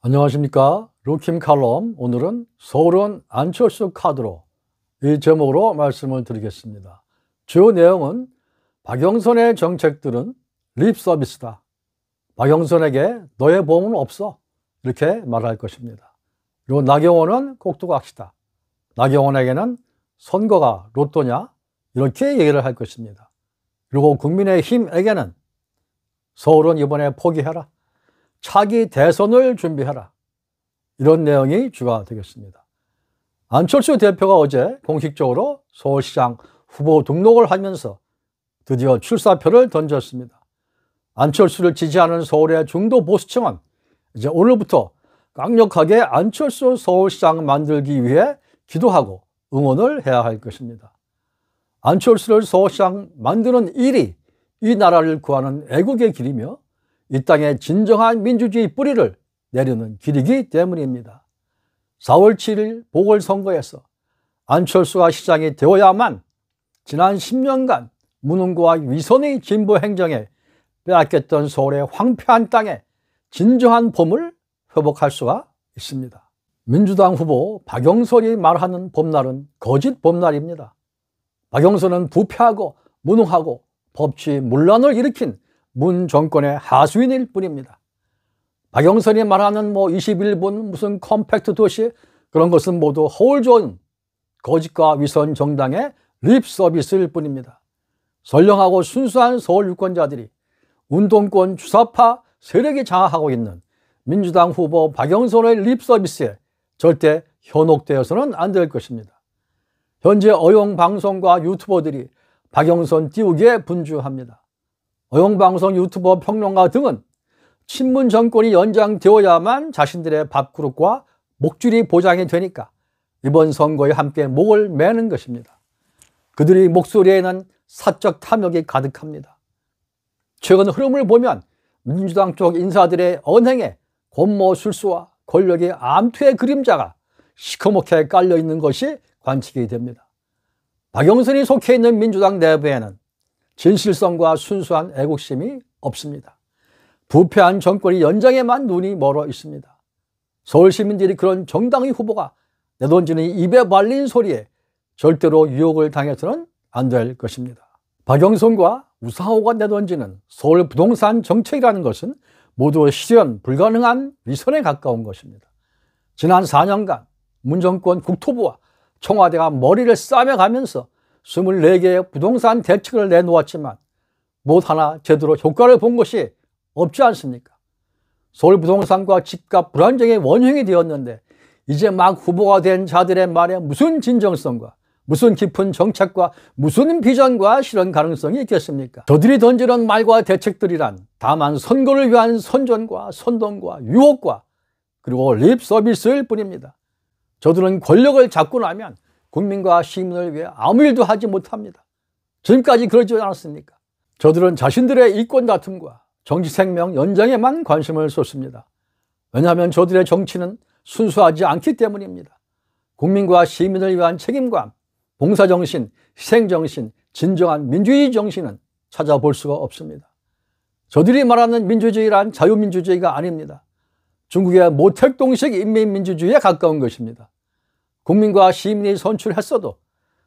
안녕하십니까. 루킴 칼럼. 오늘은 서울은 안철수 카드로, 이 제목으로 말씀을 드리겠습니다. 주요 내용은 박영선의 정책들은 립서비스다. 박영선에게 너의 보험은 없어. 이렇게 말할 것입니다. 그리고 나경원은 꼭두각시다. 나경원에게는 선거가 로또냐? 이렇게 얘기를 할 것입니다. 그리고 국민의힘에게는 서울은 이번에 포기해라. 차기 대선을 준비해라. 이런 내용이 주가 되겠습니다. 안철수 대표가 어제 공식적으로 서울시장 후보 등록을 하면서 드디어 출사표를 던졌습니다. 안철수를 지지하는 서울의 중도 보수층은 이제 오늘부터 강력하게 안철수 서울시장 만들기 위해 기도하고 응원을 해야 할 것입니다. 안철수를 서울시장 만드는 일이 이 나라를 구하는 애국의 길이며 이 땅에 진정한 민주주의 뿌리를 내리는 길이기 때문입니다. 4월 7일 보궐선거에서 안철수가 시장이 되어야만 지난 10년간 무능과 위선의 진보 행정에 빼앗겼던 서울의 황폐한 땅에 진정한 봄을 회복할 수가 있습니다. 민주당 후보 박영선이 말하는 봄날은 거짓 봄날입니다. 박영선은 부패하고 무능하고 법치문란을 일으킨 문 정권의 하수인일 뿐입니다. 박영선이 말하는 21분 무슨 컴팩트 도시, 그런 것은 모두 허울 좋은 거짓과 위선 정당의 립 서비스일 뿐입니다. 선량하고 순수한 서울 유권자들이 운동권 주사파 세력이 장악하고 있는 민주당 후보 박영선의 립 서비스에 절대 현혹되어서는 안 될 것입니다. 현재 어용방송과 유튜버들이 박영선 띄우기에 분주합니다. 어용방송, 유튜버, 평론가 등은 친문 정권이 연장되어야만 자신들의 밥그릇과 목줄이 보장이 되니까 이번 선거에 함께 목을 매는 것입니다. 그들의 목소리에는 사적 탐욕이 가득합니다. 최근 흐름을 보면 민주당 쪽 인사들의 언행에 권모술수와 권력의 암투의 그림자가 시커멓게 깔려있는 것이 관측이 됩니다. 박영선이 속해 있는 민주당 내부에는 진실성과 순수한 애국심이 없습니다. 부패한 정권이 연장에만 눈이 멀어 있습니다. 서울 시민들이 그런 정당의 후보가 내던지는 입에 발린 소리에 절대로 유혹을 당해서는 안 될 것입니다. 박영선과 우상호가 내던지는 서울 부동산 정책이라는 것은 모두 실현 불가능한 위선에 가까운 것입니다. 지난 4년간 문정권 국토부와 청와대가 머리를 싸매가면서 24개의 부동산 대책을 내놓았지만 못 하나 제대로 효과를 본 것이 없지 않습니까? 서울 부동산과 집값 불안정의 원흉이 되었는데 이제 막 후보가 된 자들의 말에 무슨 진정성과 무슨 깊은 정책과 무슨 비전과 실현 가능성이 있겠습니까? 저들이 던지는 말과 대책들이란 다만 선거를 위한 선전과 선동과 유혹과 그리고 립 서비스일 뿐입니다. 저들은 권력을 잡고 나면 국민과 시민을 위해 아무 일도 하지 못합니다. 지금까지 그러지 않았습니까? 저들은 자신들의 이권 다툼과 정치 생명 연장에만 관심을 쏟습니다. 왜냐하면 저들의 정치는 순수하지 않기 때문입니다. 국민과 시민을 위한 책임감, 봉사정신, 희생정신, 진정한 민주주의 정신은 찾아볼 수가 없습니다. 저들이 말하는 민주주의란 자유민주주의가 아닙니다. 중국의 모택동식 인민민주주의에 가까운 것입니다. 국민과 시민이 선출했어도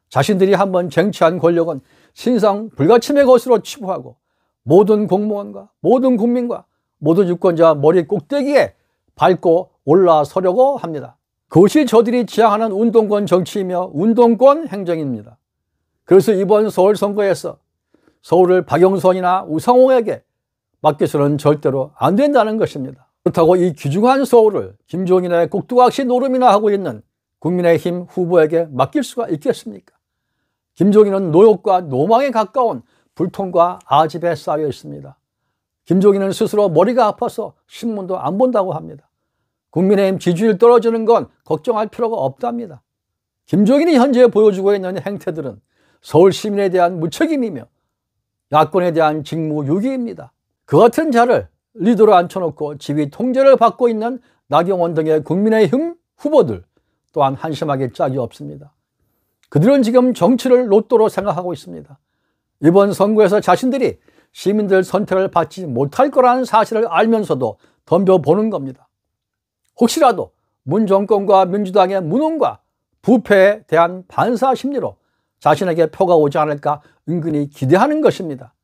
자신들이 한번 쟁취한 권력은 신상 불가침의 것으로 치부하고 모든 공무원과 모든 국민과 모든 유권자 머리 꼭대기에 밟고 올라서려고 합니다. 그것이 저들이 지향하는 운동권 정치이며 운동권 행정입니다. 그래서 이번 서울 선거에서 서울을 박영선이나 우상호에게 맡겨서는 절대로 안 된다는 것입니다. 그렇다고 이 귀중한 서울을 김종인의 꼭두각시 노름이나 하고 있는 국민의힘 후보에게 맡길 수가 있겠습니까? 김종인은 노욕과 노망에 가까운 불통과 아집에 쌓여 있습니다. 김종인은 스스로 머리가 아파서 신문도 안 본다고 합니다. 국민의힘 지지율 떨어지는 건 걱정할 필요가 없답니다. 김종인이 현재 보여주고 있는 행태들은 서울 시민에 대한 무책임이며 야권에 대한 직무유기입니다. 그 같은 자를 리더로 앉혀놓고 지휘 통제를 받고 있는 나경원 등의 국민의힘 후보들 또한 한심하게 짝이 없습니다. 그들은 지금 정치를 로또로 생각하고 있습니다. 이번 선거에서 자신들이 시민들 선택을 받지 못할 거라는 사실을 알면서도 덤벼보는 겁니다. 혹시라도 문 정권과 민주당의 무능과 부패에 대한 반사 심리로 자신에게 표가 오지 않을까 은근히 기대하는 것입니다.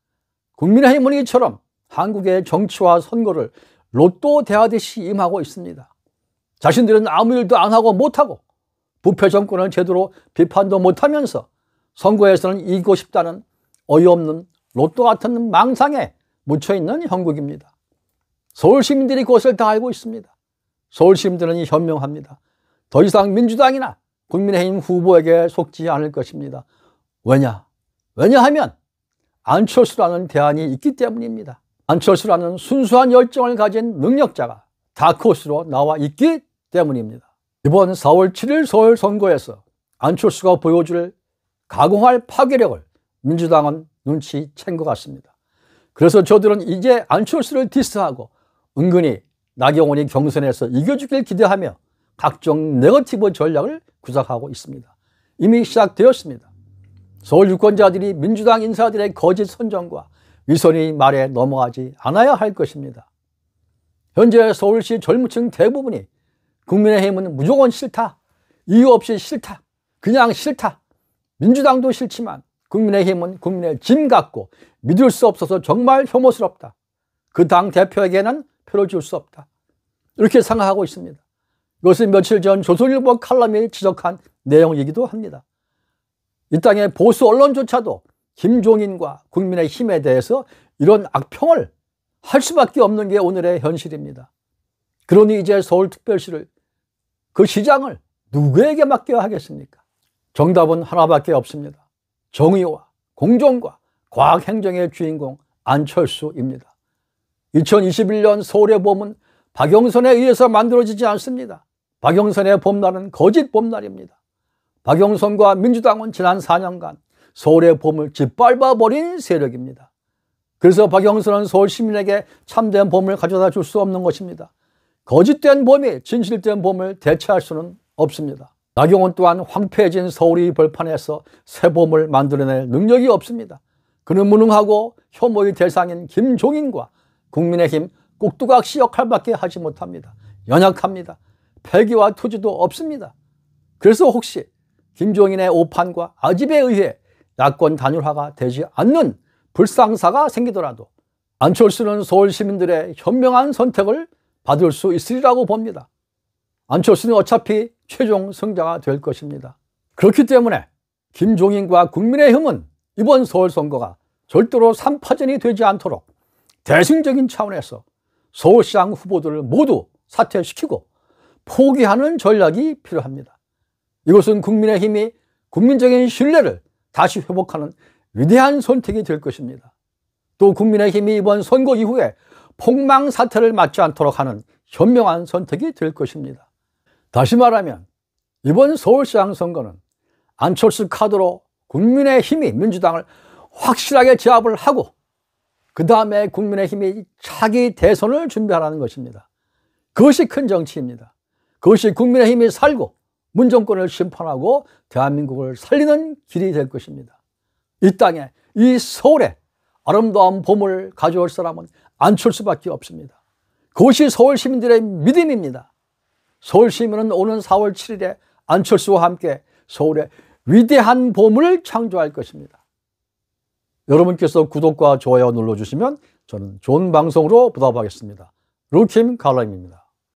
국민의힘은 이처럼 한국의 정치와 선거를 로또 대하듯이 임하고 있습니다. 자신들은 아무 일도 안 하고 못하고 부패 정권을 제대로 비판도 못하면서 선거에서는 이기고 싶다는 어이없는 로또 같은 망상에 묻혀있는 형국입니다. 서울 시민들이 그것을 다 알고 있습니다. 서울 시민들은 현명합니다. 더 이상 민주당이나 국민의힘 후보에게 속지 않을 것입니다. 왜냐하면 안철수라는 대안이 있기 때문입니다. 안철수라는 순수한 열정을 가진 능력자가 다크호스로 나와 있기 때문입니다. 이번 4월 7일 서울 선거에서 안철수가 보여줄 가공할 파괴력을 민주당은 눈치챈 것 같습니다. 그래서 저들은 이제 안철수를 디스하고 은근히 나경원이 경선에서 이겨주길 기대하며 각종 네거티브 전략을 구사하고 있습니다. 이미 시작되었습니다. 서울 유권자들이 민주당 인사들의 거짓 선전과 위선의 말에 넘어가지 않아야 할 것입니다. 현재 서울시 젊은층 대부분이 국민의힘은 무조건 싫다, 이유 없이 싫다, 그냥 싫다, 민주당도 싫지만 국민의힘은 국민의 짐 같고 믿을 수 없어서 정말 혐오스럽다, 그 당 대표에게는 표를 줄 수 없다, 이렇게 생각하고 있습니다. 이것은 며칠 전 조선일보 칼럼이 지적한 내용이기도 합니다. 이 땅의 보수 언론조차도 김종인과 국민의힘에 대해서 이런 악평을 할 수밖에 없는 게 오늘의 현실입니다. 그러니 이제 서울특별시를, 그 시장을 누구에게 맡겨야 하겠습니까? 정답은 하나밖에 없습니다. 정의와 공정과 과학행정의 주인공 안철수입니다. 2021년 서울의 봄은 박영선에 의해서 만들어지지 않습니다. 박영선의 봄날은 거짓 봄날입니다. 박영선과 민주당은 지난 4년간 서울의 봄을 짓밟아버린 세력입니다. 그래서 박영선은 서울 시민에게 참된 봄을 가져다 줄 수 없는 것입니다. 거짓된 봄이 진실된 봄을 대체할 수는 없습니다. 나경원 또한 황폐해진 서울의 벌판에서 새 봄을 만들어낼 능력이 없습니다. 그는 무능하고 혐오의 대상인 김종인과 국민의힘 꼭두각시 역할밖에 하지 못합니다. 연약합니다. 패기와 투지도 없습니다. 그래서 혹시 김종인의 오판과 아집에 의해 야권 단일화가 되지 않는 불상사가 생기더라도 안철수는 서울 시민들의 현명한 선택을 받을 수 있으리라고 봅니다. 안철수는 어차피 최종 승자가 될 것입니다. 그렇기 때문에 김종인과 국민의힘은 이번 서울 선거가 절대로 3파전이 되지 않도록 대승적인 차원에서 서울시장 후보들을 모두 사퇴시키고 포기하는 전략이 필요합니다. 이것은 국민의힘이 국민적인 신뢰를 다시 회복하는 위대한 선택이 될 것입니다. 또 국민의힘이 이번 선거 이후에 폭망 사태를 맞지 않도록 하는 현명한 선택이 될 것입니다. 다시 말하면 이번 서울시장 선거는 안철수 카드로 국민의힘이 민주당을 확실하게 제압을 하고 그 다음에 국민의힘이 차기 대선을 준비하라는 것입니다. 그것이 큰 정치입니다. 그것이 국민의힘이 살고 문정권을 심판하고 대한민국을 살리는 길이 될 것입니다. 이 땅에, 이 서울에 아름다운 봄을 가져올 사람은 안철수밖에 없습니다. 그것이 서울 시민들의 믿음입니다. 서울 시민은 오는 4월 7일에 안철수와 함께 서울에 위대한 봄을 창조할 것입니다. 여러분께서 구독과 좋아요 눌러주시면 저는 좋은 방송으로 보답하겠습니다. 루킴 칼럼입니다.